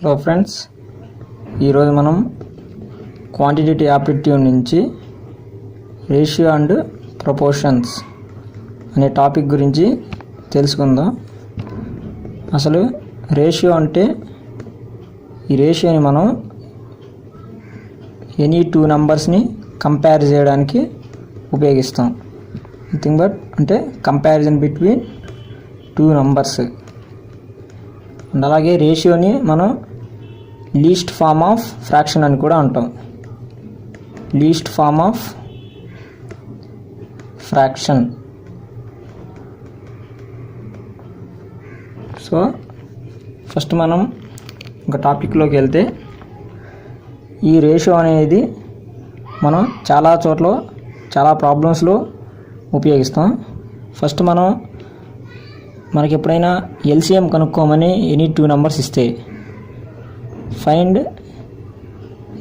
Hello friends, ఈరోజు మనం quantitative aptitude నుంచి రేషియో అండ్ ప్రపోర్షన్స్ అనే టాపిక్ గురించి తెలుసుకుందాం. అసలు రేషియో అంటే, ఈ రేషియోని మనం ఎనీ టూ నెంబర్స్ని కంపేర్ చేయడానికి ఉపయోగిస్తాం. నథింగ్ బట్ అంటే comparison between two numbers. And అలాగే రేషియోని మనం లీస్ట్ ఫార్మ్ ఆఫ్ ఫ్రాక్షన్ అని కూడా అంటాం. Least form of fraction. So first మనం ఒక టాపిక్లోకి వెళ్తే, ఈ రేషియో అనేది మనం చాలా చోట్ల చాలా ప్రాబ్లమ్స్లో ఉపయోగిస్తాం. ఫస్ట్ మనకి ఎప్పుడైనా ఎల్సిఎం కనుక్కోమని ఎనీ టూ నెంబర్స్ ఇస్తే, ఫైండ్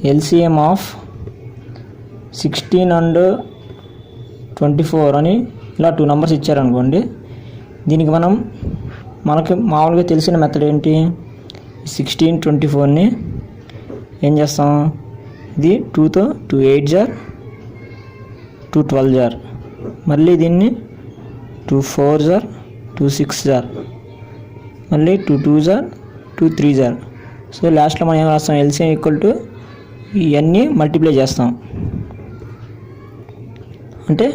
ఎల్సిఎం ఆఫ్ 16 and 24 అని ఇలా టూ నెంబర్స్ ఇచ్చారనుకోండి. దీనికి మనకి మామూలుగా తెలిసిన మెథడ్ ఏంటి? 16, 24ని ఏం చేస్తాం? ఇది 2తో 2 8 జార్ 2 12 జార్, మళ్ళీ దీన్ని 2 4 జార్ 2 6 జార్, మళ్ళీ 2 2 జార్ 2 3 జార్. సో లాస్ట్లో మనం ఏం రాస్తాం? ఎల్సిఎం ఈక్వల్ టు ఇవన్నీ మల్టిప్లై చేస్తాం. అంటే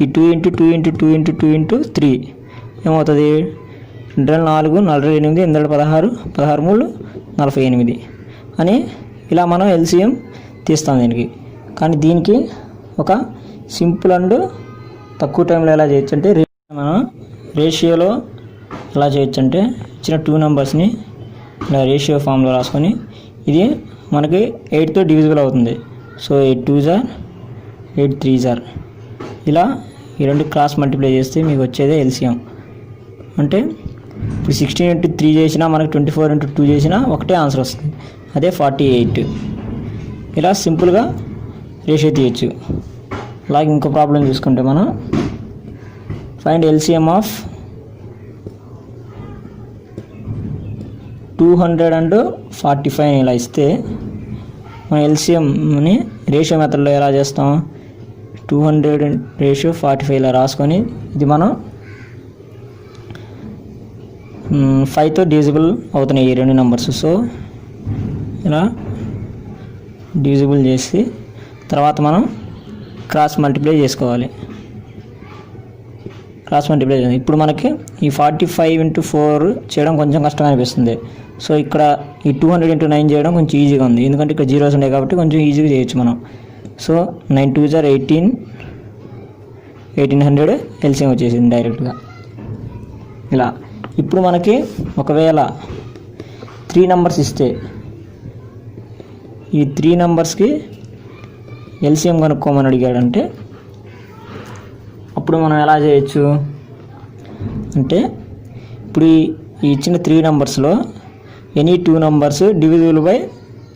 ఈ 2 × 2 × 2 × 2 × 3 ఏమవుతుంది? 2 4 4 8 8 16 16 3 48 అని ఇలా మనం ఎల్సిఎం తీస్తాం దీనికి. కానీ దీనికి ఒక సింపుల్ అండ్ తక్కువ టైంలో ఎలా చేయొచ్చు అంటే, మనం రేషియోలో ఎలా చేయొచ్చు అంటే, ఇచ్చిన టూ నెంబర్స్ని ఇలా రేషియో ఫామ్లో రాసుకొని, ఇది మనకి 8తో డివిజిబుల్ అవుతుంది. సో 8 2 జార్ 8 3 జార్, ఇలా ఈ రెండు క్రాస్ మల్టిప్లై చేస్తే మీకు వచ్చేదే ఎల్సిఎం. అంటే ఇప్పుడు 16 × 3 చేసినా, మనకి 24 × 2 చేసినా ఒకటే ఆన్సర్ వస్తుంది, అదే 48. ఇలా సింపుల్గా రేషియో తీయచ్చు. అలాగే ఇంకో ప్రాబ్లం చూసుకుంటే, మనం ఫైండ్ ఎల్సిఎం ఆఫ్ 245 ఇలా ఇస్తే, మనం ఎల్సిఎంని రేషియో మెథడ్లో ఎలా చేస్తాం? 200 రేషియో 45 ఇలా రాసుకొని, ఇది మనం 5తో డివిజిబుల్ అవుతున్నాయి ఈ రెండు నెంబర్స్. సో ఇలా డివిజిబుల్ చేసి తర్వాత మనం క్రాస్ మల్టిప్లై చేసుకోవాలి. క్రాస్ మల్టిప్లై చేయాలి. ఇప్పుడు మనకి ఈ 45 × 4 చేయడం కొంచెం కష్టంగా అనిపిస్తుంది. సో ఇక్కడ ఈ 200 × 9 చేయడం కొంచెం ఈజీగా ఉంది, ఎందుకంటే ఇక్కడ జీరోస్ ఉన్నాయి కాబట్టి కొంచెం ఈజీగా చేయొచ్చు మనం. సో 9 2 జార్ 18 1800 ఎల్సిఎం వచ్చేసింది డైరెక్ట్గా. ఇలా ఇప్పుడు మనకి ఒకవేళ 3 నెంబర్స్ ఇస్తే, ఈ 3 నెంబర్స్కి ఎల్సిఎం కనుక్కోమని అడిగాడంటే, అప్పుడు మనం ఎలా చేయొచ్చు అంటే, ఇప్పుడు ఈ ఇచ్చిన 3 నెంబర్స్లో any two numbers divisible by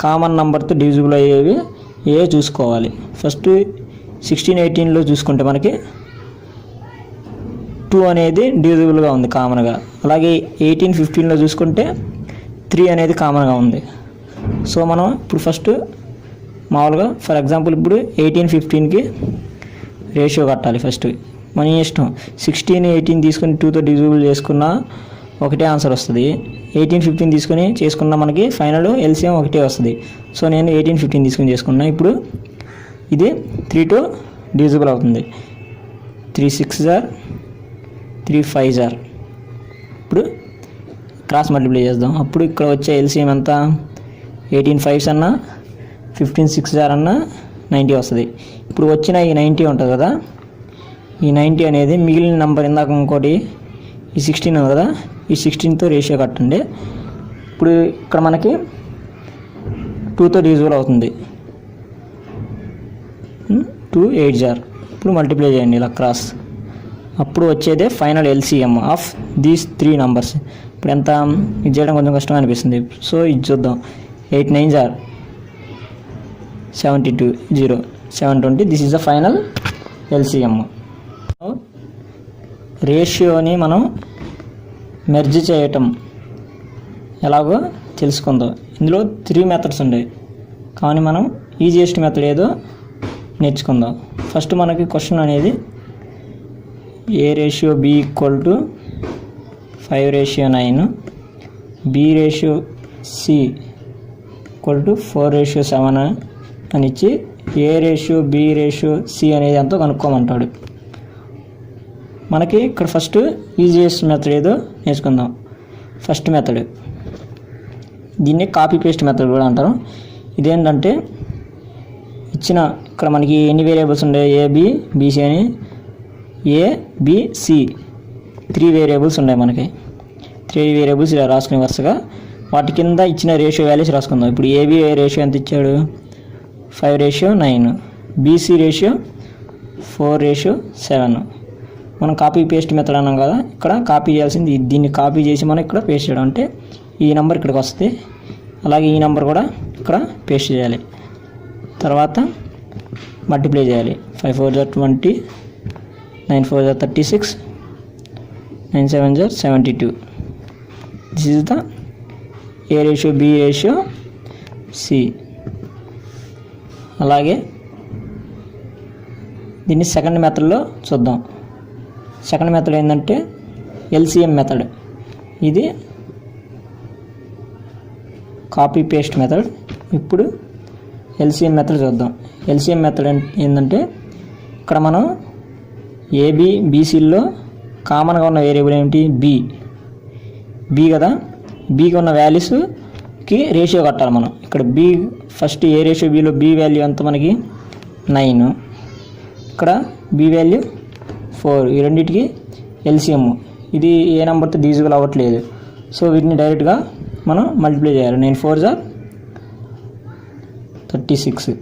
common నెంబర్తో డివిజిబుల్ అయ్యేవి ఏ చూసుకోవాలి. ఫస్ట్ 16 18లో చూసుకుంటే మనకి 2 అనేది డివిజిబుల్గా ఉంది కామన్గా. అలాగే 18 15లో చూసుకుంటే 3 అనేది కామన్గా ఉంది. సో మనం ఇప్పుడు ఫస్ట్ మామూలుగా ఫర్ ఎగ్జాంపుల్ ఇప్పుడు 18 15కి రేషియో కట్టాలి. ఫస్ట్ మన ఇష్టం, 16 18 తీసుకొని 2తో డివిజిబుల్ చేసుకున్నా ఒకటే ఆన్సర్ వస్తుంది. 18 15 తీసుకొని చేసుకున్నా మనకి ఫైనల్ ఎల్సిఎం ఒకటే వస్తుంది. సో నేను 18 15 తీసుకొని చేసుకున్నా. ఇప్పుడు ఇది 3తో డివిజిబుల్ అవుతుంది. 3 6 జార్ 3 5 జార్. ఇప్పుడు క్రాస్ మల్టిప్లై చేద్దాం. అప్పుడు ఇక్కడ వచ్చే ఎల్సిఎం ఎంత? 18 5s అన్నా 15 6 జార్ అన్నా 90 వస్తుంది. ఇప్పుడు వచ్చిన ఈ 90 ఉంటుంది కదా, ఈ 90 అనేది మిగిలిన నెంబర్, ఇందాక ఇంకోటి ఈ 16 ఉంది కదా, ఈ 16తో రేషియో కట్టండి. ఇప్పుడు ఇక్కడ మనకి 2తో డివిజిబుల్ అవుతుంది. 2 8 జార్. ఇప్పుడు మల్టిప్లై చేయండి ఇలా క్రాస్. అప్పుడు వచ్చేదే final LCM of these 3 numbers. ఇప్పుడు ఎంత? ఇది చేయడం కొంచెం కష్టం అనిపిస్తుంది. సో ఇది చూద్దాం. 8 9 జార్ 72 0 720. This is the final LCM. రేషియోని మనం మెర్జ్ చేయటం ఎలాగో తెలుసుకుందాం. ఇందులో 3 మెథడ్స్ ఉన్నాయి. కానీ మనం ఈజియెస్ట్ మెథడ్ ఏదో నేర్చుకుందాం. ఫస్ట్ మనకి క్వశ్చన్ అనేది A/B = 5/9, B/C = 4/7 అని ఇచ్చి A/B/C అనేది ఎంతో కనుక్కోమంటాడు. మనకి ఇక్కడ ఫస్ట్ ఈజియెస్ట్ మెథడ్ ఏదో నేర్చుకుందాం. ఫస్ట్ మెథడ్, దీన్ని కాపీ పేస్ట్ మెథడ్ కూడా అంటారు. ఇదేంటంటే ఇచ్చిన ఇక్కడ మనకి ఎన్ని వేరియబుల్స్ ఉన్నాయి, ABC అని ABC 3 వేరియబుల్స్ ఉన్నాయి. మనకి 3 వేరియబుల్స్ ఇలా రాసుకునే వరుసగా వాటి కింద ఇచ్చిన రేషియో వాల్యూస్ రాసుకుందాం. ఇప్పుడు AB రేషియో ఎంత ఇచ్చాడు, 5/9, BC రేషియో 4/7. మనం కాపీ పేస్ట్ మెథడ్ అన్నాం కదా, ఇక్కడ కాపీ చేయాల్సింది దీన్ని కాపీ చేసి మనం ఇక్కడ పేస్ట్ చేయడం, అంటే ఈ నెంబర్ ఇక్కడికి వస్తుంది, అలాగే ఈ నెంబర్ కూడా ఇక్కడ పేస్ట్ చేయాలి. తర్వాత మల్టిప్లై చేయాలి. 5 4 20, 9 4 36, 9 7 72. This is the A/B/C. అలాగే దీన్ని సెకండ్ మెథడ్లో చూద్దాం. సెకండ్ మెథడ్ ఏంటంటే LCM మెథడ్. ఇది కాపీ పేస్ట్ మెథడ్. ఇప్పుడు LCM మెథడ్ చూద్దాం. LCM మెథడ్ ఏంటంటే ఇక్కడ మనం ABCలో కామన్గా ఉన్న వేరియబుల్ ఏమిటి, B కదా. Bకి ఉన్న వాల్యూస్కి రేషియో కట్టాలి మనం. ఇక్కడ B ఫస్ట్ A/Bలో B వాల్యూ ఎంత మనకి 9, ఇక్కడ B వాల్యూ 4. ఈ రెండింటికి LCM. ఇది ఏ నెంబర్తో డివిజిబుల్ అవ్వట్లేదు, సో వీటిని డైరెక్ట్గా మనం మల్టిప్లై చేయాలి. 9 4 36.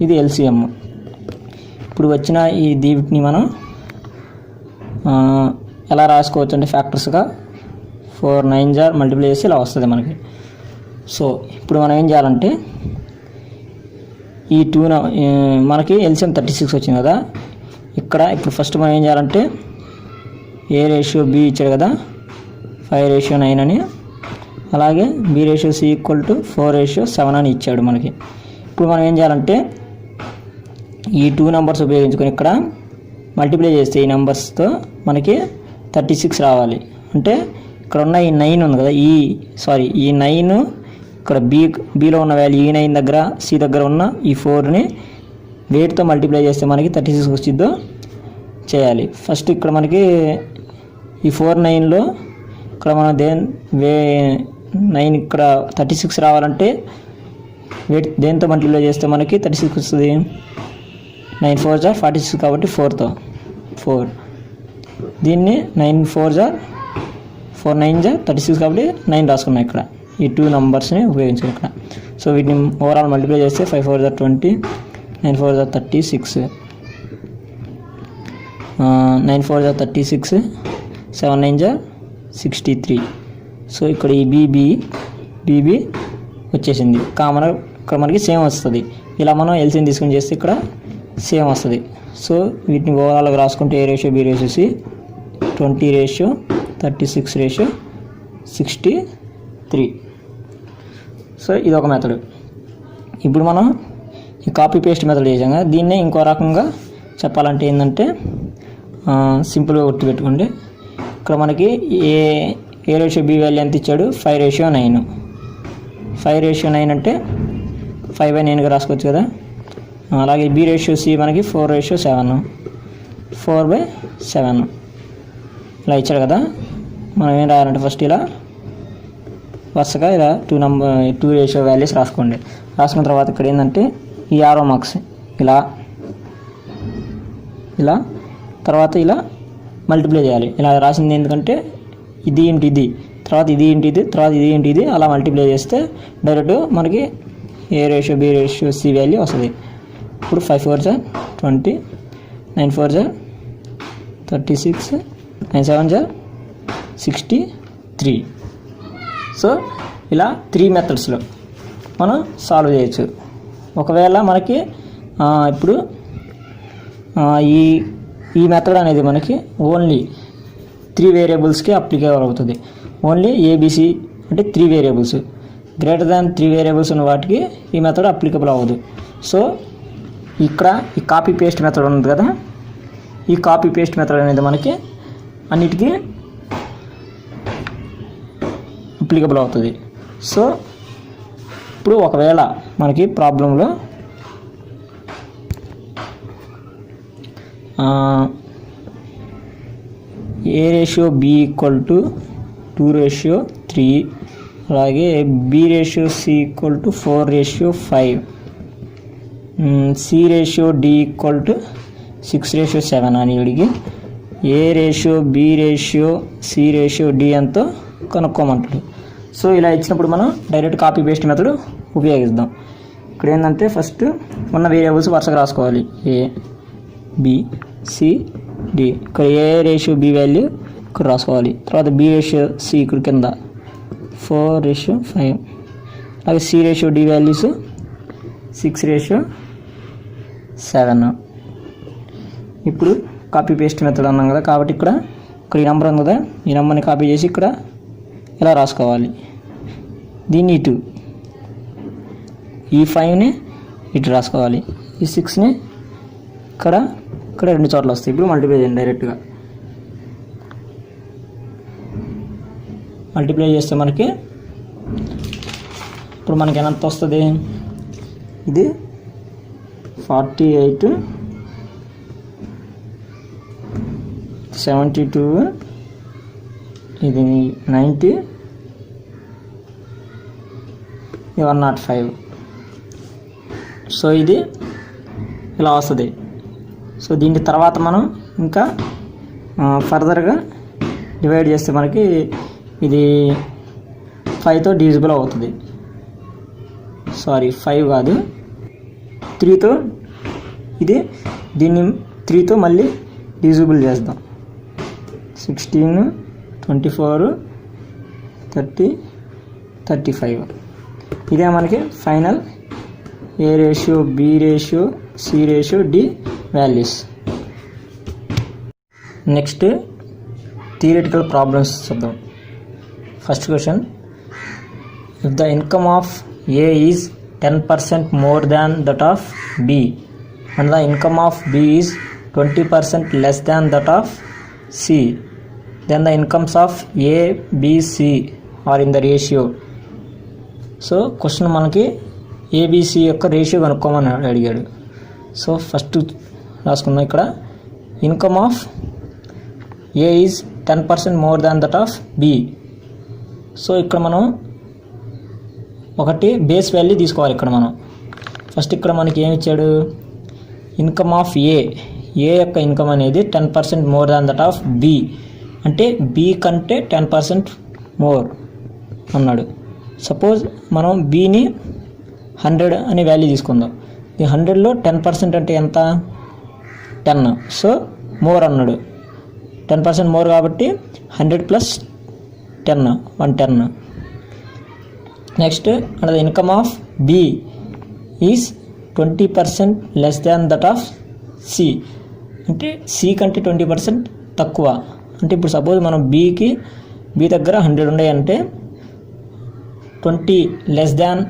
ఇది LCM. ఇప్పుడు వచ్చిన ఈ దీన్ని మనం ఎలా రాసుకోవచ్చు అంటే ఫ్యాక్టర్స్గా 4 9 మల్టిప్లై చేసి ఇలా వస్తుంది మనకి. సో ఇప్పుడు మనం ఏం చేయాలంటే ఈ 2 మనకి LCM 36 వచ్చింది కదా. ఇప్పుడు ఫస్ట్ మనం ఏం చేయాలంటే A/B ఇచ్చాడు కదా 5/9 అని, అలాగే B/C = 4/7 అని ఇచ్చాడు మనకి. ఇప్పుడు మనం ఏం చేయాలంటే ఈ 2 నెంబర్స్ ఉపయోగించుకొని ఇక్కడ మల్టిప్లై చేస్తే ఈ నెంబర్స్తో మనకి 36 రావాలి. అంటే ఇక్కడ ఉన్న ఈ 9 ఉంది కదా, ఈ 9 ఇక్కడ Bలో ఉన్న వాల్యూ ఈ 9 దగ్గర C దగ్గర ఉన్న ఈ 4ని వేటితో మల్టిప్లై చేస్తే మనకి 36 వచ్చిద్దో చేయాలి. ఫస్ట్ ఇక్కడ మనకి ఈ 4 9లో ఇక్కడ మనం 9 ఇక్కడ 36 రావాలంటే దేంతో మల్టిప్లై చేస్తే మనకి 36 వస్తుంది. 9 4 46 కాబట్టి 4తో 4. దీన్ని 9 4 9 36 కాబట్టి 9 రాసుకున్నాం ఇక్కడ ఈ 2 నెంబర్స్ని ఉపయోగించాం ఇక్కడ. సో వీటిని ఓవరాల్ మల్టిప్లై చేస్తే 5 4 20, 9 4 36, 9 4 36, 7 9 63. సో ఇక్కడ ఈ BB వచ్చేసింది. కామన్ ఇక్కడ మనకి సేమ్ వస్తుంది. ఇలా మనం LCM తీసుకొని చేస్తే ఇక్కడ సేమ్ వస్తుంది. సో వీటిని ఓవరాల్గా రాసుకుంటే A/B/C 20/36/63. సో ఇది ఒక మెథడ్. ఇప్పుడు మనం ఈ కాపీ పేస్ట్ మెథడ్ చేసాం కదా, దీన్నే ఇంకో రకంగా చెప్పాలంటే ఏంటంటే సింపుల్గా గుర్తుపెట్టుకోండి. ఇక్కడ మనకి A/B వాల్యూ ఎంత ఇచ్చాడు, 5/9. 5/9 అంటే 5/9గా రాసుకోవచ్చు కదా. అలాగే B/C మనకి 4/7, 4/7 ఇలా ఇచ్చాడు కదా. మనం ఏం రాయాలంటే ఫస్ట్ ఇలా వరుసగా ఇలా 2 రేషియో వాల్యూస్ రాసుకోండి. రాసుకున్న తర్వాత ఇక్కడ ఏంటంటే ఈ ఆరో మార్క్స్ ఇలా తర్వాత ఇలా మల్టిప్లై చేయాలి. ఇలా రాసింది ఎందుకంటే ఇది ఏంటి ఇది, తర్వాత ఇది ఏంటి ఇది, తర్వాత ఇది ఏంటి ఇది, అలా మల్టిప్లై చేస్తే డైరెక్ట్ మనకి A/B/C వాల్యూ వస్తుంది. ఇప్పుడు 5 4 20, 9 4 36, 9 7 63. సో ఇలా 3 మెథడ్స్లో మనం సాల్వ్ చేయొచ్చు. ఒకవేళ మనకి ఇప్పుడు ఈ మెథడ్ అనేది మనకి ఓన్లీ 3 వేరియబుల్స్కి అప్లికేబుల్ అవుతుంది. ఓన్లీ ABC అంటే 3 వేరియబుల్స్, గ్రేటర్ దాన్ 3 వేరియబుల్స్ ఉన్న వాటికి ఈ మెథడ్ అప్లికబుల్ అవ్వదు. సో ఇక్కడ ఈ కాపీ పేస్ట్ మెథడ్ ఉంది కదా, ఈ కాపీ పేస్ట్ మెథడ్ అనేది మనకి అన్నిటికీ అప్లికబుల్ అవుతుంది. సో ఇప్పుడు ఒకవేళ మనకి ప్రాబ్లంలో A ratio B equal to 2:3, అలాగే B ratio C equal to 4:5, C ratio D equal to 6:7 అని అడిగి A ratio B ratio C ratio D ఎంతో కనుక్కోమంటాడు. సో ఇలా ఇచ్చినప్పుడు మనం డైరెక్ట్ కాపీ పేస్ట్ మెథడ్ ఉపయోగిద్దాం. ఇక్కడ ఏంటంటే ఫస్ట్ ఉన్న వేరియబుల్స్ వరుసగా రాసుకోవాలి. A B C D. ఇక్కడ ఏ రేషియో బి వాల్యూ ఇక్కడ రాసుకోవాలి. తర్వాత బి రేషియో సి ఇక్కడ కింద 4:5, అలాగే సి రేషియో డి వాల్యూస్ 6:7. ఇప్పుడు కాపీ పేస్ట్ మెథడ్ అన్నాం కదా, కాబట్టి ఇక్కడ ఈ నెంబర్ ఉంది కదా, ఈ నెంబర్ని కాపీ చేసి ఇక్కడ ఇలా రాసుకోవాలి. దీన్ని ఇటు, ఈ 5ని ఇటు రాసుకోవాలి, ఈ 6ని ఇక్కడ 2 చోట్ల వస్తాయి. ఇప్పుడు మల్టిప్లై చేయండి. డైరెక్ట్గా మల్టిప్లై చేస్తే మనకి ఇప్పుడు మనకి ఎంత వస్తుంది? ఇది 48, 72, ఇది 90, 105. సో ఇది ఇలా వస్తుంది. సో దీని తర్వాత మనం ఇంకా ఫర్దర్గా డివైడ్ చేస్తే మనకి ఇది 5తో డివిజిబుల్ అవుతుంది. సారీ 5 కాదు, 3తో, ఇది దీన్ని 3తో మళ్ళీ డివిజిబుల్ చేద్దాం. 16, 24, 30, 35. ఇదే మనకి final A ratio B ratio C ratio D values. Next theoretical problems చూద్దాం. First question, if the income of A is 10% more than that of B and the income of B is 20% less than that of C, then the incomes of A B C are in the ratio. So question మనకి ABC యొక్క రేషియో కనుక్కోమని అడిగాడు. So first రాసుకుందాం. ఇక్కడ income of A is 10% more than that of B. So ఇక్కడ మనం ఒకటి బేస్ వాల్యూ తీసుకోవాలి. ఇక్కడ మనం ఫస్ట్ ఇక్కడ మనకి ఏమి ఇచ్చాడు? ఇన్కమ్ ఆఫ్ ఏ యొక్క ఇన్కమ్ అనేది 10% more than that of B, అంటే బి కంటే 10% మోర్ అన్నాడు. సపోజ్ మనం బిని 100 అనే వాల్యూ తీసుకుందాం. ఈ 100లో 10% అంటే ఎంత? 10. సో మోర్ అన్నాడు, 10% మోర్ కాబట్టి 100 + 10, 110. Next and the income of B is 20% less than that of C, అంటే సి కంటే 20% తక్కువ. అంటే ఇప్పుడు సపోజ్ మనం బి దగ్గర 100 ఉన్నాయంటే 20 less than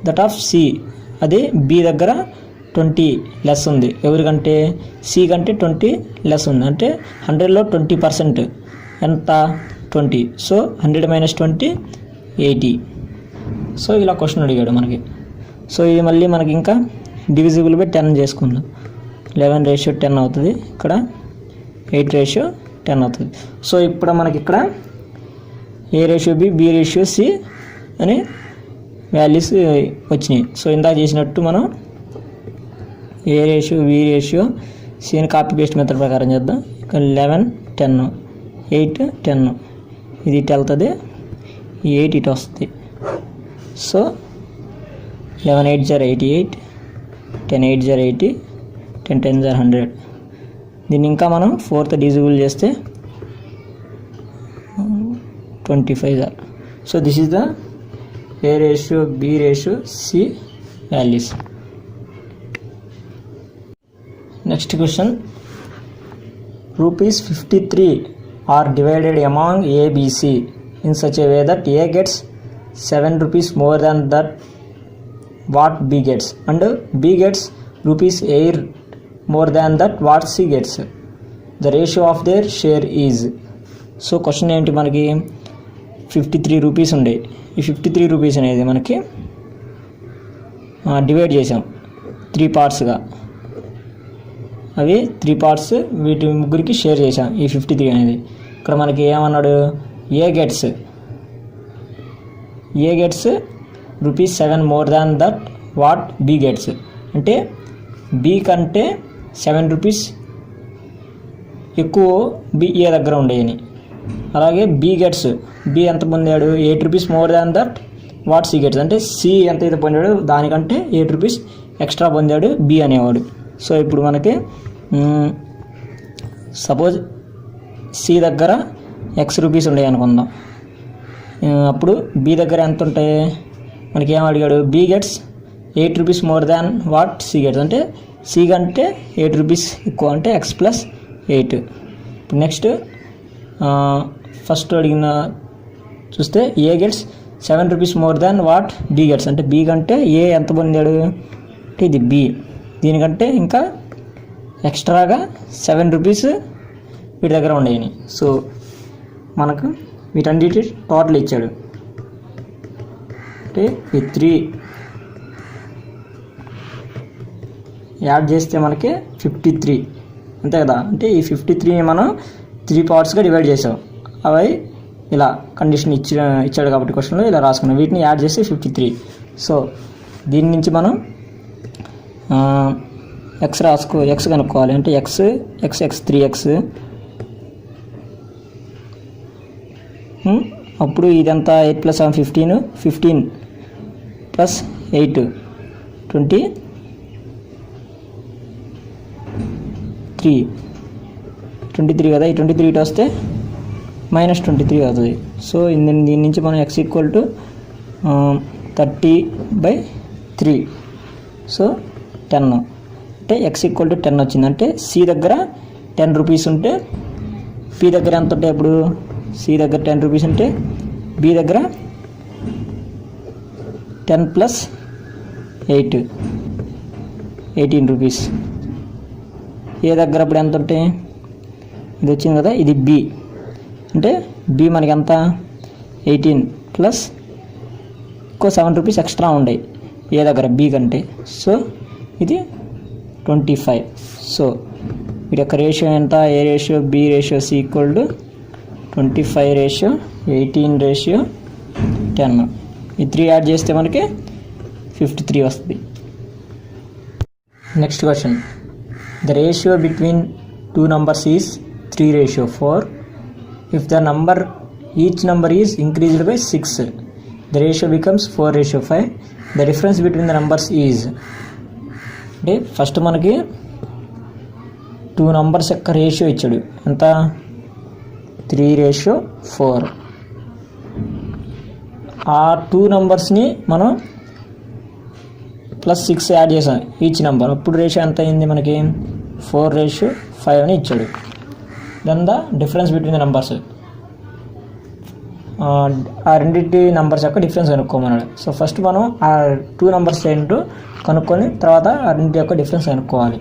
that of C, అదే బి దగ్గర 20 లెస్ ఉంది. ఎవరికంటే? సి కంటే 20 లెస్ ఉంది. అంటే 100లో 20% ఎంత? 20. సో 100 - 20 80. సో ఇలా క్వశ్చన్ అడిగాడు మనకి. సో ఇది మళ్ళీ మనకి ఇంకా డివిజిబుల్ బై 10 చేసుకుందాం. 11:10 అవుతుంది. ఇక్కడ 8:10 అవుతుంది. సో ఇప్పుడు మనకి ఇక్కడ A ratio B ratio C అని వాల్యూస్ వచ్చినాయి. సో ఇందాక చేసినట్టు మనం ఏ రేషియో బి రేషియో సి అని కాపీ పేస్ట్ మెథడ్ ప్రకారం చేద్దాం. ఇక్కడ 11, 10, 8, 10, ఇది ఇటు వెళ్తుంది, ఈ 8 ఇటు వస్తుంది. సో 11 8 * 88, 10 8 * 80, 10 10 * 100. దీన్ని ఇంకా మనం 4తో డివిజిబుల్ చేస్తే 25. So this is the A ratio B ratio C values. Next question, ₹53 are divided among A, B, C in such a way that A gets 7 rupees more than that what B gets, and B gets rupees 8 more than that what C gets. The ratio of their share is. So question ఏంటి, మనకి 53 rupees ఉండే. ఈ 53 rupees అనేది మనకి divide చేసాం 3 పార్ట్స్గా. అవి 3 parts, వీటి ముగ్గురికి షేర్ చేసాం ఈ 53 అనేది. ఇక్కడ మనకి ఏమన్నాడు, A gets rupees 7 more than that what B gets. అంటే బి కంటే 7 రూపీస్ ఎక్కువ ఏ దగ్గర ఉండేయని. అలాగే బి గెట్స్, బి ఎంత పొందాడు, 8 rupees more than that C C gets. అంటే సి ఎంత అయితే పొందాడు దానికంటే 8 రూపీస్ ఎక్స్ట్రా పొందాడు బి అనేవాడు. సో ఇప్పుడు మనకి సపోజ్ సి దగ్గర ఎక్స్ రూపీస్ ఉన్నాయి అనుకుందాం. అప్పుడు బి దగ్గర ఎంత ఉంటాయి, మనకి ఏం అడిగాడు, B gets 8 rupees more than what C gets. అంటే సి కంటే 8 రూపీస్ ఎక్కువ, అంటే ఎక్స్ ప్లస్ 8. ఇప్పుడు నెక్స్ట్ ఫస్ట్ అడిగిన చూస్తే A gets 7 rupees more than what B gets. అంటే బి కంటే ఏ ఎంత పొందాడు అంటే ఇది బి, దీనికంటే ఇంకా ఎక్స్ట్రాగా 7 రూపీస్ వీటి దగ్గర ఉండేవి. సో మనకు వీటన్నిటి టోటల్ ఇచ్చాడు. అంటే ఈ 3 యాడ్ చేస్తే మనకి 53 అంతే కదా. అంటే ఈ 53ని మనం 3 పార్ట్స్గా డివైడ్ చేసాం. అవి ఇలా కండిషన్ ఇచ్చాడు కాబట్టి క్వశ్చన్లో ఇలా రాసుకున్నాం. వీటిని యాడ్ చేస్తే 53. సో దీని నుంచి మనం ఎక్స్ కనుక్కోవాలి. అంటే ఎక్స్ 3x. అప్పుడు ఇదంతా 8 + 7 15, 15 + 8 23 కదా. ఈ 23 ఇటు వస్తే -23 అవుతుంది. సో దీని నుంచి మనం x = 30/3. సో 10. అంటే x = 10 వచ్చింది. అంటే సి దగ్గర 10 రూపీస్ ఉంటే పి దగ్గర ఎంత ఉంటాయి, ఇప్పుడు సి దగ్గర 10 రూపీస్ ఉంటే బి దగ్గర 10 + 8 18 రూపీస్. ఏ దగ్గర అప్పుడు ఎంత ఉంటాయి, ఇది వచ్చింది కదా, ఇది బి. అంటే బి మనకి ఎంత 18 ప్లస్ ఇంకో 7 రూపీస్ ఎక్స్ట్రా ఉన్నాయి ఏ దగ్గర బి కంటే. సో ఇది 25. సో వీటి యొక్క రేషియో ఎంత, ఏ రేషియో బి రేషియో సి = 25:18:10. ఈ 3 యాడ్ చేస్తే మనకి 53 వస్తుంది. Next question, the ratio between two numbers is 3:4. If the each number is increased by 6, the ratio becomes 4:5. The difference between the numbers is. అంటే first మనకి 2 numbers యొక్క ratio ఇచ్చాడు. ఎంత, 3:4. ఆ 2 numbers-ని మనం +6 యాడ్ చేసాం ఈచ్ నెంబర్. అప్పుడు రేషియో ఎంత అయింది మనకి, 4:5 అని ఇచ్చాడు. Then the difference between the numbers, ఆ రెండింటి నెంబర్స్ యొక్క డిఫరెన్స్ కనుక్కోమన్నాడు. సో ఫస్ట్ మనం ఆ 2 numbers ఏంటో కనుక్కొని తర్వాత ఆ రెండింటి యొక్క డిఫరెన్స్ కనుక్కోవాలి.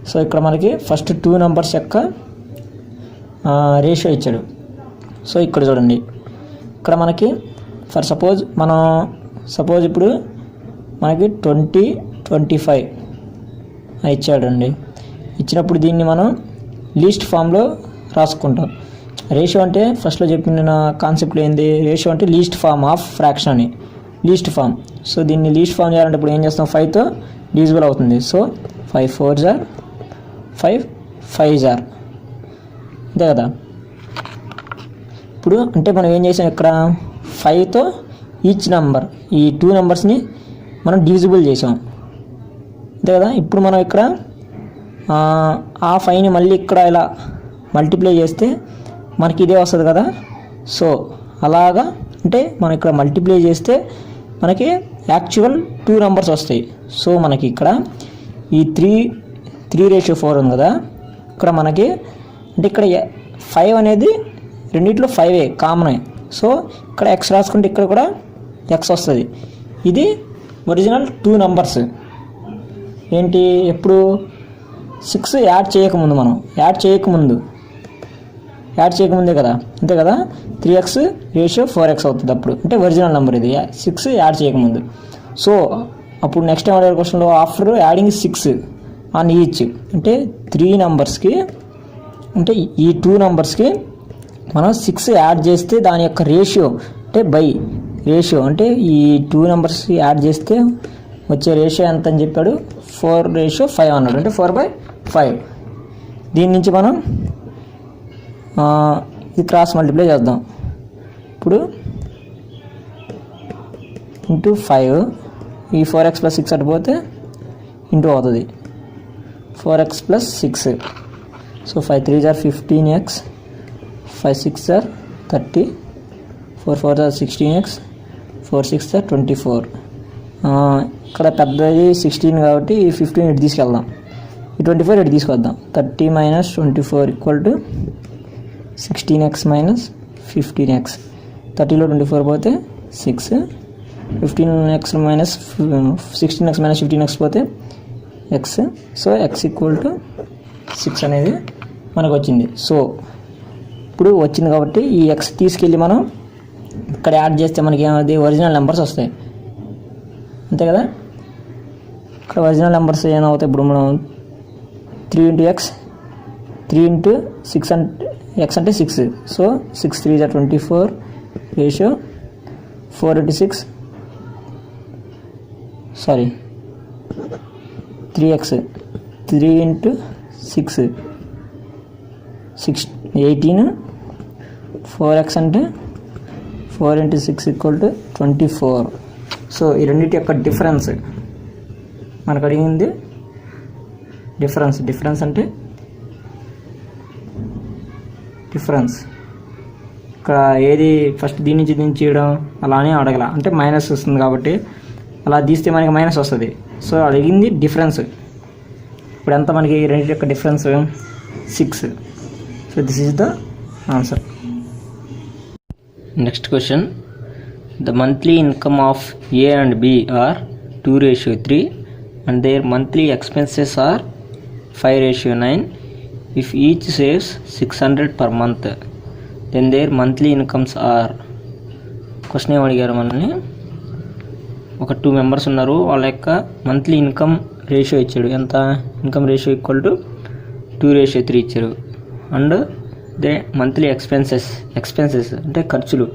సో ఇక్కడ మనకి ఫస్ట్ 2 numbers యొక్క రేషియో ఇచ్చాడు. సో ఇక్కడ చూడండి, ఇక్కడ మనకి సపోజ్ ఇప్పుడు మనకి 20-25 ఇచ్చాడండి. ఇచ్చినప్పుడు దీన్ని మనం లీస్ట్ ఫామ్లో రాసుకుంటాం. రేషియో అంటే ఫస్ట్లో చెప్పిన కాన్సెప్ట్లో ఏంది, రేషియో అంటే లీస్ట్ ఫామ్ ఆఫ్ ఫ్రాక్షన్ అని, లీస్ట్ ఫామ్. సో దీన్ని లీస్ట్ ఫామ్ చేయాలంటే ఇప్పుడు ఏం చేస్తాం, 5తో డివిజిబుల్ అవుతుంది. So 5 4s are 5 5s are అంతే కదా. ఇప్పుడు అంటే మనం ఏం చేసాం, ఇక్కడ 5తో ఈచ్ నెంబర్, ఈ 2 numbers-ని మనం డివిజిబుల్ చేసాం అంతే కదా. ఇప్పుడు మనం ఇక్కడ ఆ 5ని మళ్ళీ ఇక్కడ ఇలా మల్టిప్లై చేస్తే మనకి ఇదే వస్తుంది కదా. సో అలాగా అంటే మనం ఇక్కడ మల్టిప్లై చేస్తే మనకి యాక్చువల్ 2 numbers వస్తాయి. సో మనకి ఇక్కడ ఈ 3:4 ఉంది కదా, ఇక్కడ మనకి అంటే ఇక్కడ 5 అనేది రెండిట్లో 5 కామన్. సో ఇక్కడ x రాసుకుంటే ఇక్కడ కూడా ఎక్స్ వస్తుంది. ఇది ఒరిజినల్ 2 నంబర్స్. ఏంటి ఎప్పుడు 6 యాడ్ చేయకముందు, మనం యాడ్ చేయకముందే కదా, అంతే కదా. 3x రేషియో 4x అవుతుంది అప్పుడు, అంటే ఒరిజినల్ నెంబర్ ఇది 6 యాడ్ చేయకముందు. సో అప్పుడు నెక్స్ట్ ఏం క్వశ్చన్లో ఆఫ్టర్ యాడింగ్ 6 ఆన్ ఈచ్, అంటే 3 నంబర్స్కి, అంటే ఈ 2 నంబర్స్కి మనం 6 యాడ్ చేస్తే దాని యొక్క రేషియో, అంటే బై రేషియో, అంటే ఈ 2 నంబర్స్కి యాడ్ చేస్తే వచ్చే రేషియో ఎంత అని చెప్పాడు, 4:5 అన్నాడు, అంటే 4/5. దీని నుంచి మనం ఇది క్రాస్ మల్టిప్లై చేద్దాం. ఇప్పుడు ఇంటూ 5, ఈ 4x + 6 అటుపోతే ఇంటూ అవుతుంది 4x + 6. So 5 3s are 15x, 5 6s are 30, 4 4s are 16x, 4 6s are 24. ఇక్కడ పెద్దది 16 కాబట్టి ఈ 15 ఇటు తీసుకెళ్దాం, ఈ 24 ఇటు తీసుకొద్దాం. 30 - 24 = 16x - 15x. 30లో 24 పోతే 6, 15x - 16x - 15x పోతే x. సో x = 6 అనేది మనకు వచ్చింది. సో ఇప్పుడు వచ్చింది కాబట్టి ఈ x తీసుకెళ్ళి మనం ఇక్కడ యాడ్ చేస్తే మనకి ఏమవుతుంది, ఒరిజినల్ నెంబర్స్ వస్తాయి, అంతే కదా. ఇక్కడ ఒరిజినల్ నెంబర్స్ ఏమవుతాయి, ఇప్పుడు మనం 3 × x, 3 × 6 అంటే x అంటే 6. So 6 3s are 24 ratio 4 × 6, sorry 3x, 3 × 6 18, 4x అంటే 4 × 6 = 24. సో ఈ రెండింటి యొక్క డిఫరెన్స్ మనకు అడిగింది. డిఫరెన్స్ అంటే ఇక్కడ ఏది ఫస్ట్ దీని నుంచి చేయడం అలానే అడగల, అంటే మైనస్ వస్తుంది కాబట్టి అలా తీస్తే మనకి మైనస్ వస్తుంది. సో అడిగింది డిఫరెన్స్. ఇప్పుడు ఎంత మనకి రెండింటి యొక్క difference 6. So this is the answer. Next question, the monthly income of A and B are 2:3 and their monthly expenses are 5:9. If each saves 600 per month, then their monthly incomes are. Question ఏం అడిగారు మనల్ని, ఒక 2 members ఉన్నారు, వాళ్ళ యొక్క monthly income ratio ఇచ్చాడు. ఎంత, income ratio = 2:3 ఇచ్చారు. అండ్ దే మంత్లీ ఎక్స్పెన్సెస్ అంటే ఖర్చులు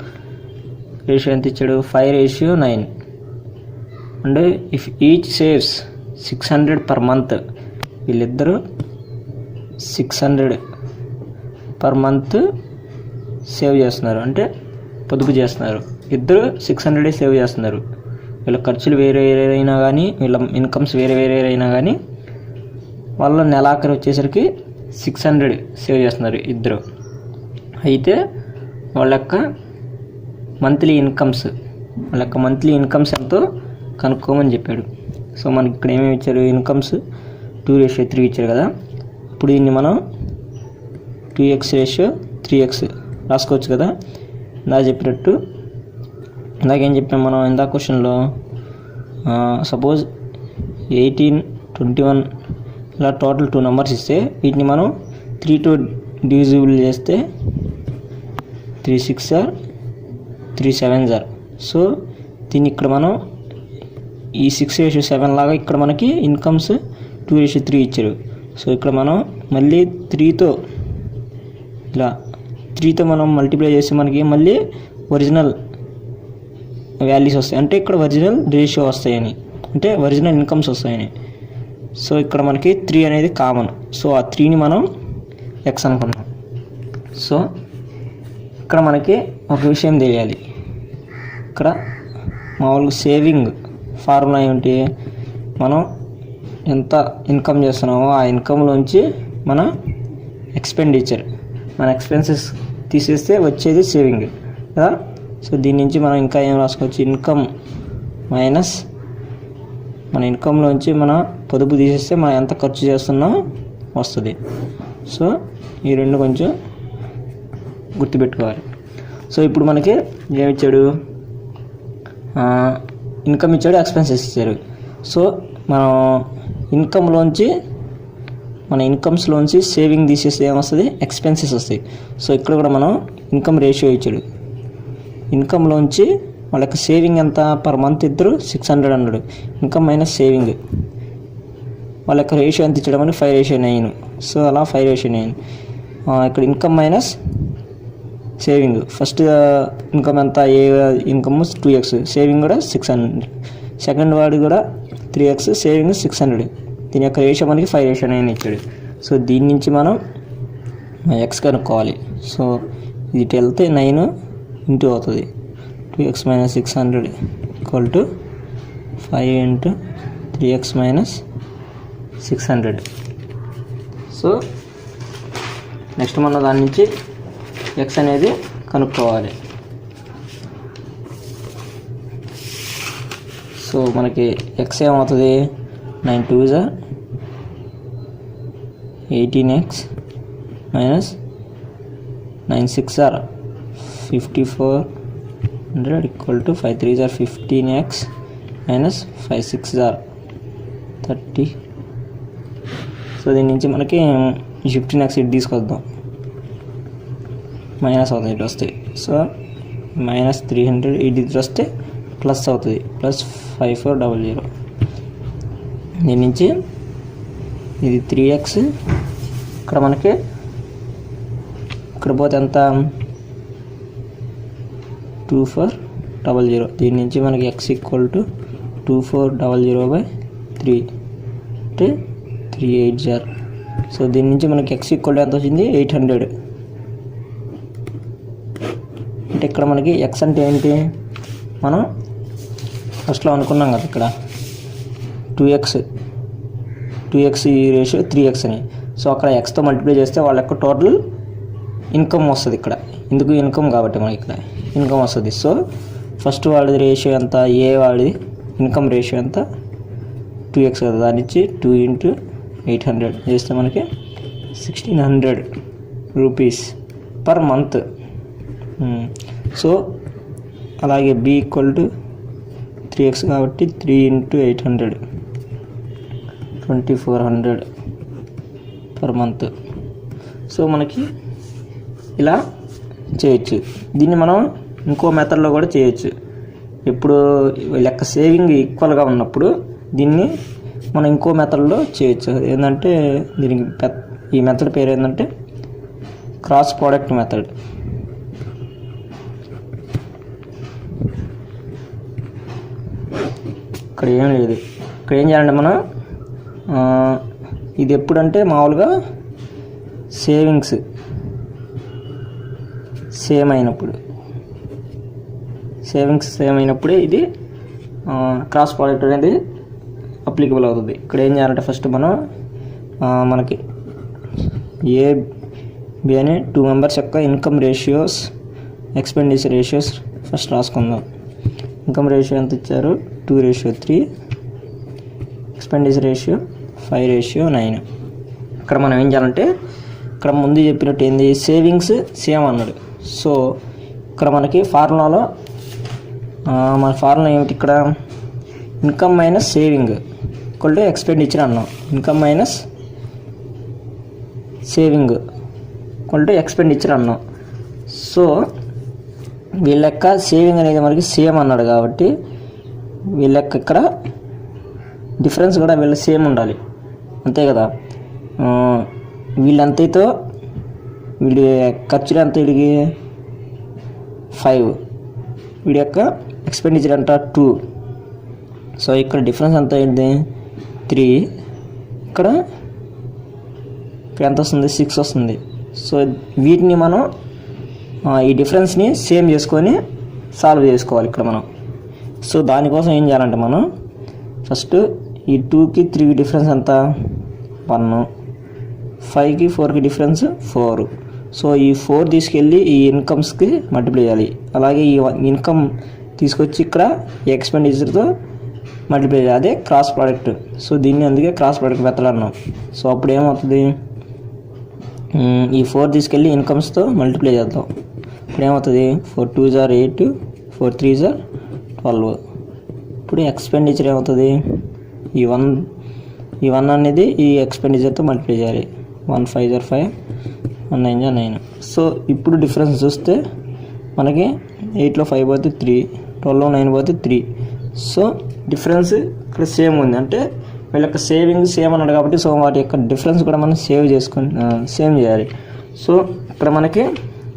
రేషియో ఎంత ఇచ్చాడు, 5:9. And if each saves 600 per month, వీళ్ళిద్దరూ 600 పర్ మంత్ సేవ్ చేస్తున్నారు, అంటే పొదుపు చేస్తున్నారు. ఇద్దరు 600 సేవ్ చేస్తున్నారు. వీళ్ళ ఖర్చులు వేరే అయినా కానీ, వీళ్ళ ఇన్కమ్స్ వేరే అయినా కానీ, వాళ్ళ నెలాఖరు వచ్చేసరికి 600 సేవ్ చేస్తున్నారు ఇద్దరు. అయితే వాళ్ళ యొక్క మంత్లీ ఇన్కమ్స్ ఎంతో కనుక్కోమని చెప్పాడు. సో మనకి ఇక్కడ ఏమేమి ఇచ్చారు, ఇన్కమ్స్ 2:3 ఇచ్చారు కదా. ఇప్పుడు దీన్ని మనం 2x రేషియో 3x రాసుకోవచ్చు కదా. ఇందాక చెప్పినట్టు, ఇందాకేం చెప్పాం మనం ఇందాక క్వశ్చన్లో, సపోజ్ 18 21 ఇలా టోటల్ 2 నెంబర్స్ ఇస్తే వీటిని మనం 3 డివిజిబుల్ చేస్తే 3 6s are 3 7s are. So దీన్ని ఇక్కడ మనం ఈ 6:7 లాగా ఇక్కడ మనకి ఇన్కమ్స్ 2:3 ఇచ్చారు. సో ఇక్కడ మనం మళ్ళీ 3తో మనం మల్టిప్లై చేస్తే మనకి మళ్ళీ ఒరిజినల్ వాల్యూస్ వస్తాయి, అంటే ఇక్కడ ఒరిజినల్ రేషియో వస్తాయని, అంటే ఒరిజినల్ ఇన్కమ్స్ వస్తాయని. సో ఇక్కడ మనకి 3 అనేది కామన్. సో ఆ 3ని మనం x అనుకున్నాం. సో ఇక్కడ మనకి ఒక విషయం తెలియాలి, ఇక్కడ మామూలుగా సేవింగ్ ఫార్ములా ఏమిటి, మనం ఎంత ఇన్కమ్ చేస్తున్నామో ఆ ఇన్కంలోంచి మన ఎక్స్పెన్సెస్ తీసేస్తే వచ్చేది సేవింగ్ కదా. సో దీని నుంచి మనం ఇంకా ఏం రాసుకోవచ్చు, ఇన్కమ్ మైనస్ మన ఇన్కంలోంచి మన పొదుపు తీసేస్తే మనం ఎంత ఖర్చు చేస్తున్నామో వస్తుంది. సో ఈ రెండు కొంచెం గుర్తుపెట్టుకోవాలి. సో ఇప్పుడు మనకి ఏమిచ్చాడు, ఇన్కమ్ ఇచ్చాడు, ఎక్స్పెన్సెస్ ఇచ్చారు. సో మనం మన ఇన్కమ్స్లోంచి సేవింగ్ తీసేస్తే ఏమొస్తుంది, ఎక్స్పెన్సెస్ వస్తాయి. సో ఇక్కడ కూడా మనం ఇన్కమ్ రేషియో ఇచ్చాడు. ఇన్కమ్లోంచి వాళ్ళకి సేవింగ్ ఎంత పర్ మంత్ ఇద్దరు 600 అన్నాడు. ఇన్కమ్ మైనస్ సేవింగ్ వాళ్ళ యొక్క రేషియో ఎంత ఇచ్చడం అంటే 5:9. సో అలా 5:9. ఇక్కడ income minus saving. First income ఎంత, ఏ ఇన్కమ్ 2x, సేవింగ్ కూడా 600. సెకండ్ వాడు కూడా 3x, సేవింగ్ 600. దీని యొక్క రేషియో మనకి 5:9 ఇచ్చాడు. సో దీని నుంచి మనం ఎక్స్ కనుక్కోవాలి. సో ఇది వెళ్తే 9 ఇంటూ అవుతుంది. 2x - 600 = 5 × 3x - 600. సో నెక్స్ట్ మనం దాని నుంచి ఎక్స్ అనేది కనుక్కోవాలి. సో మనకి ఎక్స్ ఏమవుతుంది, 9 2 = 18x - 9 6 = 5400 = 5 3 = 15x - 5 6 = 30. సో దీని నుంచి మనకి 15x ఇటు తీసుకొద్దాం, మైనస్ అవుతుంది, ఇటు వస్తాయి. సో -300 ఇటు వస్తే ప్లస్ అవుతుంది, +5400. దీని నుంచి ఇది 3x, ఇక్కడ మనకి ఇక్కడ పోతే ఎంత 2400. దీని నుంచి మనకి x = 2400/3 అంటే 380. సో దీని నుంచి మనకి x = ఎంత వచ్చింది, 800. అంటే ఇక్కడ మనకి x అంటే ఏంటి, మనం ఫస్ట్లో అనుకున్నాం కదా ఇక్కడ 2x ఈ రేషియో 3x అని. సో అక్కడ ఎక్స్తో మల్టిప్లై చేస్తే వాళ్ళ యొక్క టోటల్ ఇన్కమ్ వస్తుంది. ఇక్కడ ఎందుకు ఇన్కమ్ కాబట్టి మనకి ఇక్కడ ఇన్కమ్ వస్తుంది. సో ఫస్ట్ వాడిది రేషియో ఎంత, ఏ వాడిది ఇన్కమ్ రేషియో ఎంత 2x కదా, దాని నుంచి 2 × 800 చేస్తే మనకి 1600 రూపీస్ పర్ మంత్. సో అలాగే b = 3x కాబట్టి 3 × 800 2400 పర్ మంత్. సో మనకి ఇలా చేయొచ్చు. దీన్ని మనం ఇంకో మెథడ్లో కూడా చేయొచ్చు. ఇప్పుడు లెక్క సేవింగ్ ఈక్వల్గా ఉన్నప్పుడు దీన్ని మనం ఇంకో మెథడ్లో చేయొచ్చు. ఏంటంటే దీనికి ఈ మెథడ్ పేరు ఏంటంటే క్రాస్ ప్రోడక్ట్ మెథడ్. ఇక్కడ ఏం లేదు. ఇక్కడ ఏం చేయాలంటే మనం ఇది ఎప్పుడంటే మామూలుగా సేవింగ్స్ సేమ్ అయినప్పుడే ఇది క్రాస్ ప్రోడక్ట్ అనేది అప్లికబుల్ అవుతుంది. ఇక్కడ ఏం చేయాలంటే ఫస్ట్ మనం మనకి ఏ బి అనే 2 మెంబర్స్ యొక్క income ratios, expenditure ratios first రాసుకుందాం. ఇన్కమ్ రేషియో ఎంత ఇచ్చారు, 2:3, ఎక్స్పెండిచర్ రేషియో 5:9. ఇక్కడ మనం ఏం చేయాలంటే ఇక్కడ ముందు చెప్పినట్టు ఏంది, సేవింగ్స్ సేమ్ అన్నాడు. సో ఇక్కడ మనకి ఫార్ములాలో మన ఫార్ములా ఏమిటి, ఇక్కడ income minus saving equal to expenditure అన్నాం. Income minus saving equal to expenditure అన్నాం. సో వీళ్ళ యొక్క సేవింగ్ అనేది మనకి సేమ్ అన్నాడు కాబట్టి వీళ్ళ యొక్క ఇక్కడ డిఫరెన్స్ కూడా వీళ్ళ సేమ్ ఉండాలి, అంతే కదా. వీళ్ళంతతో వీడి ఖర్చులు ఎంత, వీడికి 5, వీడి యొక్క ఎక్స్పెండిచర్ అంట 2. సో ఇక్కడ డిఫరెన్స్ ఎంత అయింది 3, ఇక్కడ ఎంత వస్తుంది 6 వస్తుంది. సో వీటిని మనం ఈ డిఫరెన్స్ని సేమ్ చేసుకొని సాల్వ్ చేసుకోవాలి ఇక్కడ మనం. సో దానికోసం ఏం చేయాలంటే మనం ఫస్ట్ ఈ 2కి 3కి డిఫరెన్స్ ఎంత 1, 5కి 4కి డిఫరెన్స్ 4. సో ఈ 4 తీసుకెళ్ళి ఈ ఇన్కమ్స్కి మల్టిప్లై చేయాలి. అలాగే ఈ ఇన్కమ్ తీసుకొచ్చి ఇక్కడ ఎక్స్పెండిచర్తో మల్టిప్లై చేయాలి, అదే క్రాస్ ప్రోడక్ట్. సో దీన్ని అందుకే క్రాస్ ప్రోడక్ట్ మెథడ్ అన్నాం. సో అప్పుడు ఏమవుతుంది, ఈ 4 తీసుకెళ్ళి ఇన్కమ్స్తో మల్టిప్లై చేద్దాం. ఇప్పుడు ఏమవుతుంది 4 2 = 8, 4 3 = 12. ఇప్పుడు ఎక్స్పెండిచర్ ఏమవుతుంది, ఈ వన్ అనేది ఈ ఎక్స్పెండిచర్తో మల్టిప్లై చేయాలి. 1 5 = 5, 1 9 = 9. సో ఇప్పుడు డిఫరెన్స్ చూస్తే మనకి 8లో 5 పోతే 3, 12లో 9 పోతే 3. సో డిఫరెన్స్ ఇక్కడ సేమ్ ఉంది, అంటే వీళ్ళ యొక్క సేవింగ్ సేమ్ అన్నాడు కాబట్టి సో వాటి యొక్క డిఫరెన్స్ కూడా మనం సేమ్ చేయాలి. సో ఇక్కడ మనకి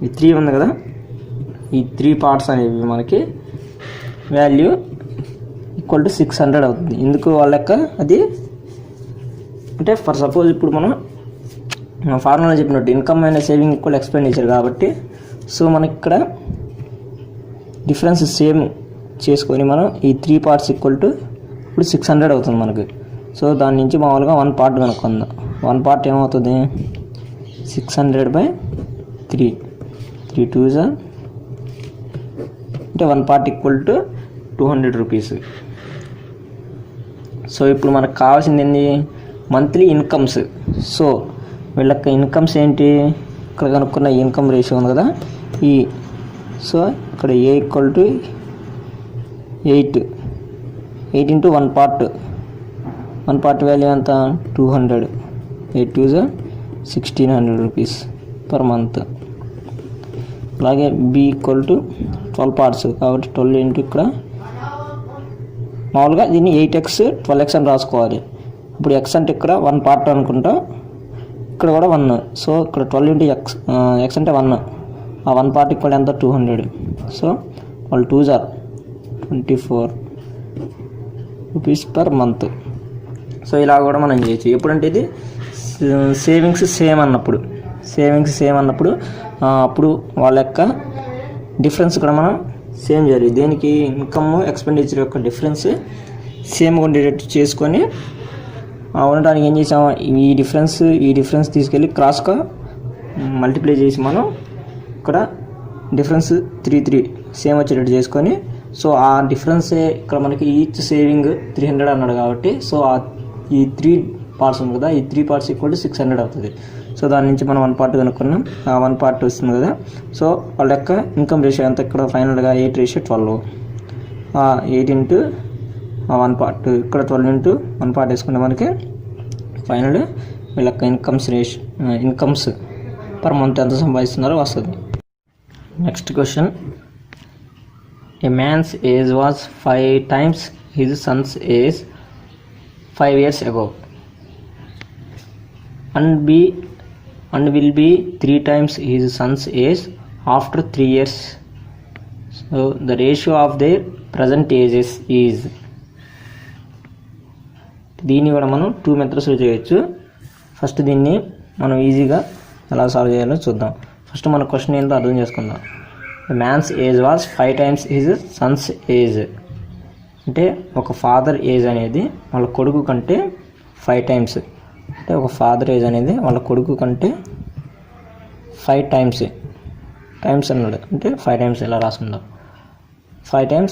ఈ 3 ఉంది కదా, ఈ 3 పార్ట్స్ అనేవి మనకి వాల్యూ ఈక్వల్ టు 600 అవుతుంది. ఎందుకు వాళ్ళ యొక్క అది అంటే ఫర్ సపోజ్ ఇప్పుడు మనం ఫార్ములా చెప్పినట్టు ఇన్కమ్ అయిన సేవింగ్ ఈక్వల్ ఎక్స్పెండిచర్ కాబట్టి సో మనకి ఇక్కడ డిఫరెన్స్ సేమ్ చేసుకొని మనం ఈ 3 పార్ట్స్ ఈక్వల్ టు ఇప్పుడు 600 అవుతుంది మనకి. సో దాని నుంచి మామూలుగా 1 పార్ట్ కనుక్కుందాం. 1 పార్ట్ ఏమవుతుంది, 600/3, 3 2s అంటే 1 part equal to 200 rupees. So ఇప్పుడు మనకు కావాల్సింది ఏంటి, మంత్లీ ఇన్కమ్స్. సో వీళ్ళ యొక్క ఇన్కమ్స్ ఏంటి, ఇక్కడ కనుక్కున్న ఇన్కమ్ రేషియో ఉంది కదా ఈ, సో ఇక్కడ A = 8 into 1 part, 1 part value ఎంత 200, 8 2s 1600 రూపీస్ పర్ మంత్. అలాగే B = 12 పార్ట్స్ కాబట్టి 12 ఇంటూ ఇక్కడ మామూలుగా దీన్ని 8x 12x అని రాసుకోవాలి. ఇప్పుడు x అంటే ఇక్కడ 1 పార్ట్ అనుకుంటా, ఇక్కడ కూడా 1. సో ఇక్కడ 12 ఇంటూ x అంటే 1, ఆ 1 పార్ట్ ఇక్కడ ఎంత 200. సో వాళ్ళు 2s are 24 rupees per month. So ఇలా కూడా మనం చేయొచ్చు. ఎప్పుడంటే ఇది సేవింగ్స్ సేమ్ అన్నప్పుడు అప్పుడు వాళ్ళ యొక్క డిఫరెన్స్ కూడా మనం సేమ్ చేయాలి. దేనికి, ఇన్కమ్ ఎక్స్పెండిచర్ యొక్క డిఫరెన్స్ సేమ్గా ఉండేటట్టు చేసుకొని ఉండడానికి ఏం చేసాము, ఈ డిఫరెన్స్ తీసుకెళ్ళి క్రాస్గా మల్టిప్లై చేసి మనం ఇక్కడ డిఫరెన్స్ 3 సేమ్ వచ్చేటట్టు చేసుకొని, సో ఆ డిఫరెన్సే ఇక్కడ మనకి ఈచ్ సేవింగ్ 300 అన్నాడు కాబట్టి సో ఈ 3 పార్ట్స్ ఉంది కదా, ఈ 3 పార్ట్స్ ఈక్వల్ టు 600 అవుతుంది. సో దాని నుంచి మనం 1 పార్ట్ కనుక్కున్నాం, ఆ 1 పార్ట్ వస్తుంది కదా. సో వాళ్ళ యొక్క ఇన్కమ్ రేషియో ఎంత ఇక్కడ ఫైనల్గా 8:12, 8 ఇంటూ 1 పార్ట్, ఇక్కడ 12 ఇంటూ 1 పార్ట్ వేసుకుంటే మనకి ఫైనల్ వీళ్ళ యొక్క ఇన్కమ్స్ పర్ మంత్ ఎంత సంపాదిస్తున్నారో వస్తుంది. Next question, A man's age was 5 times his son's age 5 years ago and will be 3 times his son's age after 3 years. So the ratio of their present ages is. దీన్ని కూడా మనం 2 మెథడ్స్లో చేయొచ్చు. First దీన్ని మనం ఈజీగా ఎలా సాల్వ్ చేయాలో చూద్దాం. ఫస్ట్ మన క్వశ్చన్ ఏంటో అర్థం చేసుకుందాం. Man's age was 5 times his son's age, అంటే ఒక ఫాదర్ ఏజ్ అనేది వాళ్ళ కొడుకు కంటే 5 times, అంటే ఒక ఫాదర్ ఏజ్ అనేది వాళ్ళ కొడుకు కంటే 5 times అన్నాడు, అంటే 5 times ఇలా రాసుకుందాం. 5 times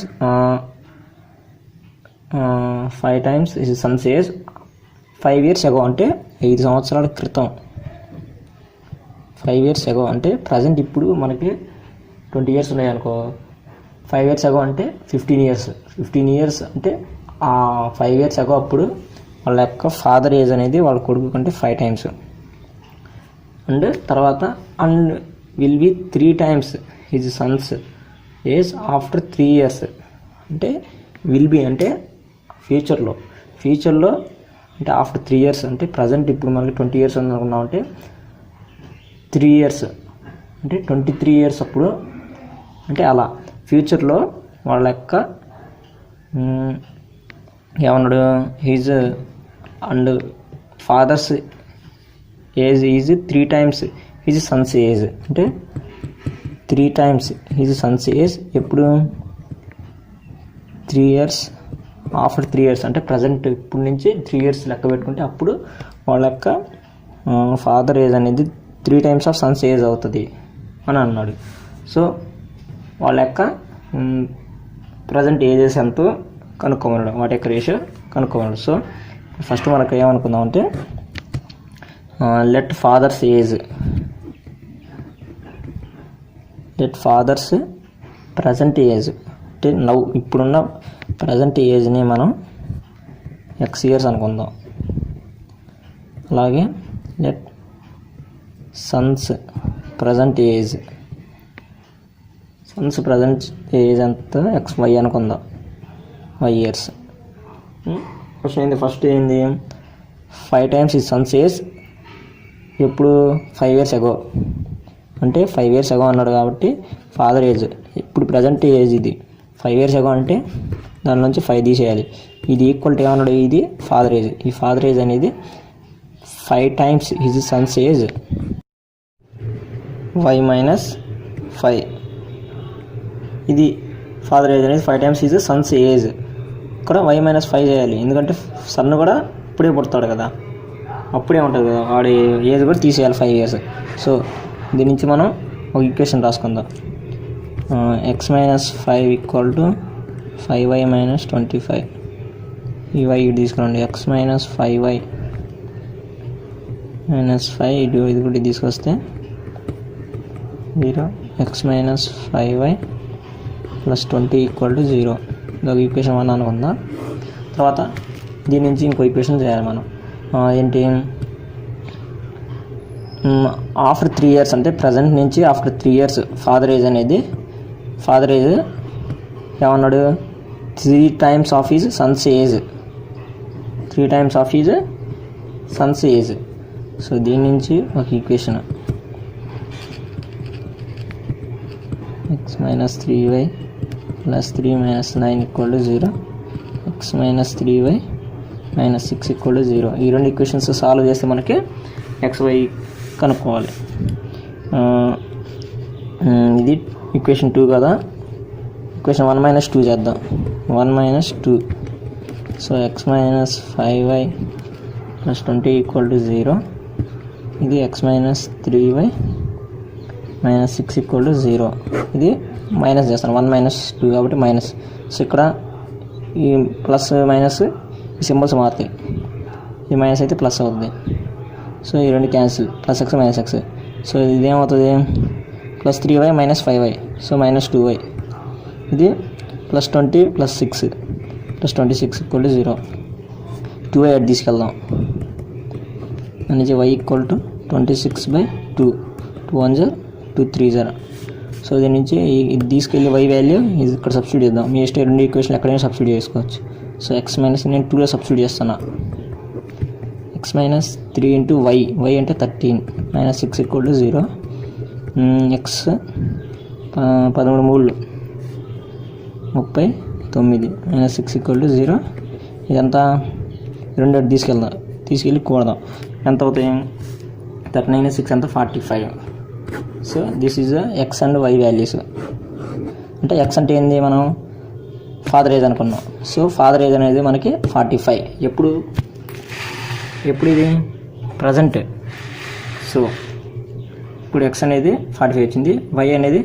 his son's age 5 years ago అంటే 5 సంవత్సరాల క్రితం. 5 years ago అంటే ప్రజెంట్ ఇప్పుడు మనకి 20 years ఉన్నాయనుకో, 5 years ago అంటే 15 years అంటే ఆ 5 years ago అప్పుడు వాళ్ళ యొక్క ఫాదర్ ఏజ్ అనేది వాళ్ళ కొడుకు కంటే 5 times. అండ్ తర్వాత and will be 3 times his son's age after 3 years, అంటే విల్ బి అంటే ఫ్యూచర్లో అంటే ఆఫ్టర్ 3 years, అంటే ప్రజెంట్ ఇప్పుడు మనకి 20 years అనుకున్నామంటే 3 years అంటే 23 years అప్పుడు, అంటే అలా ఫ్యూచర్లో వాళ్ళ యొక్క ఏమన్నాడు, his and father's age is 3 times his son's age, అంటే 3 times హిజ్ సన్స్ ఏజ్ ఎప్పుడు 3 years ఆఫ్టర్ 3 years, అంటే ప్రజెంట్ ఇప్పుడు నుంచి 3 years లెక్క పెట్టుకుంటే అప్పుడు వాళ్ళ యొక్క ఫాదర్ ఏజ్ అనేది 3 times ఆఫ్ సన్స్ ఏజ్ అవుతుంది అని అన్నాడు. సో వాళ్ళ యొక్క ప్రజెంట్ ఏజెస్ ఎంతో కనుక్కోమన్నాడు, వాటి యొక్క రేషియో కనుక్కోమన్నాడు. సో ఫస్ట్ మనకు ఏమనుకుందాం అంటే లెట్ ఫాదర్స్ ప్రజెంట్ ఏజ్ అంటే ఇప్పుడున్న ప్రజెంట్ ఏజ్ని మనం ఎక్స్ ఇయర్స్ అనుకుందాం. అలాగే లెట్ సన్స్ ప్రజెంట్ ఏజ్ ఎంత ఎక్స్ వై అనుకుందాం, వై ఇయర్స్. ఫస్ట్ ఏంది 5 times ఈ సన్స్ ఏజ్ ఎప్పుడు 5 years ago, అంటే 5 years ago అన్నాడు కాబట్టి ఫాదర్ ఏజ్ ఇప్పుడు ప్రజెంట్ ఏజ్ ఇది 5 years ago అంటే దాని నుంచి 5 తీసేయాలి. ఇది ఈక్వల్ టు ఏమన్నాడు, ఇది ఫాదర్ ఏజ్. ఈ ఫాదర్ ఏజ్ అనేది 5 times his son's age y minus 5. ఇది ఫాదర్ ఏజ్ అనేది 5 times హిజ్ సన్స్ ఏజ్. ఇక్కడ y మైనస్ 5 చేయాలి, ఎందుకంటే సన్ కూడా ఇప్పుడే పుడతాడు కదా, అప్పుడే ఉంటుంది కదా, వాడి ఏజ్ కూడా తీసేయాలి 5 years. సో దీని నుంచి మనం ఒక ఈక్వేషన్ రాసుకుందాం. x minus 5 equal to 5y minus 25. ఈ y ఇటు తీసుకురండి, x మైనస్ 5y మైనస్ 5 ఇది కూడా తీసుకొస్తే 0. x minus 5y plus 20 equal to 0. ఇదొక ఈక్వేషన్ 1 అనుకుందాం. తర్వాత దీని నుంచి ఇంకో ఈక్వేషన్ చేయాలి మనం. ఏంటి, ఆఫ్టర్ 3 years అంటే ప్రజెంట్ నుంచి ఆఫ్టర్ 3 years ఫాదర్ ఏజ్ ఏమన్నాడు, 3 times of his son's age, 3 times of his son's age. So దీని నుంచి ఒక equation x minus 3y plus 3 minus 9 equal to 0, x minus 3y minus 6 equal to 0. ఈ రెండు equations solve చేస్తే మనకి xy కనుక్కోవాలి. ఇది ఈక్వేషన్ 2 కదా, ఈక్వేషన్ 1 మైనస్ 2 చేద్దాం. 1 minus 2. So x minus 5y plus 20 equal to 0. ఇది x minus 3y minus 6 equal to 0. ఇది మైనస్ చేస్తాను, 1 మైనస్ 2 కాబట్టి మైనస్. సో ఇక్కడ ఈ ప్లస్ మైనస్ ఈ సింబల్స్ మారుతాయి, ఇది మైనస్ అయితే ప్లస్ అవుతుంది. సో ఈ రెండు cancel, plus X minus X. So ఇదేమవుతుంది, plus 3y minus 5y, so minus 2y. ఇది plus 20 plus 6 plus 26 equal to 0. 2y అటు తీసుకెళ్దాం, అనేది y ఈక్వల్ టు 26/2. 2 1 0 2 3 0. సో దీని నుంచి ఇది తీసుకెళ్ళి y వాల్యూ ఇది ఇక్కడ సబ్స్టిట్యూట్ చేద్దాం. మీ ఇష్టం రెండు ఈక్వేషన్ ఎక్కడైనా సబ్స్టిట్యూట్ చేసుకోవచ్చు. సో x మైనస్ నేను 2లో సబ్స్టిట్యూట్ చేస్తున్నా. x మైనస్ 3 ఇంటూ y అంటే 13 minus 6 equal to 0. x 13 3 39 minus 6 equal to 0. ఇదంతా రెండు అటు తీసుకెళ్ళి కూడదాం. ఎంత అవుతాయి, 39 6 అంతా 45. So this is X and Y values. అంటే ఎక్స్ అంటే ఏంది, మనం ఫాదర్ ఏజ్ అనుకున్నాం. సో ఫాదర్ ఏజ్ అనేది మనకి 45. ఎప్పుడు ఇది ప్రజెంట్. సో ఇప్పుడు ఎక్స్ అనేది 45 వచ్చింది, వై అనేది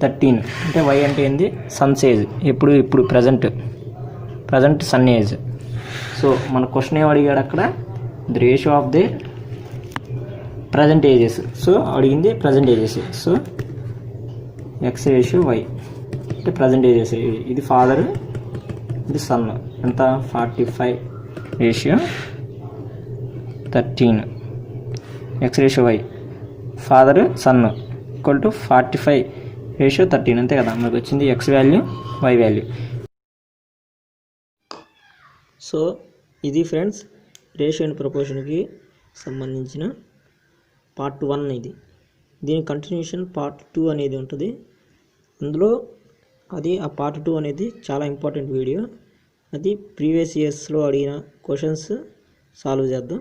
13. అంటే వై అంటే ఏంది, సన్స్ ఏజ్. ఇప్పుడు ప్రజెంట్ సన్ ఏజ్. సో మన క్వశ్చన్ ఏం అడిగాడు అక్కడ, the ratio of the present ages. So అడిగింది present ages. So X ratio Y అంటే ప్రజెంట్ ఏజెస్. ఇది ఫాదర్, ఇది సన్. ఎంత, 45 ratio 13. X ratio Y, father son equal to 45 ratio 13. అంతే కదా, మనకు వచ్చింది X value, Y value. So ఇది ఫ్రెండ్స్ రేషియో అండ్ ప్రపోర్షన్కి సంబంధించిన పార్ట్ 1 ఇది. దీని కంటిన్యూషన్ పార్ట్ 2 అనేది ఉంటుంది. అందులో ఆ పార్ట్ 2 అనేది చాలా ఇంపార్టెంట్ వీడియో. అది ప్రీవియస్ ఇయర్స్లో అడిగిన క్వశ్చన్స్ సాల్వ్ చేద్దాం.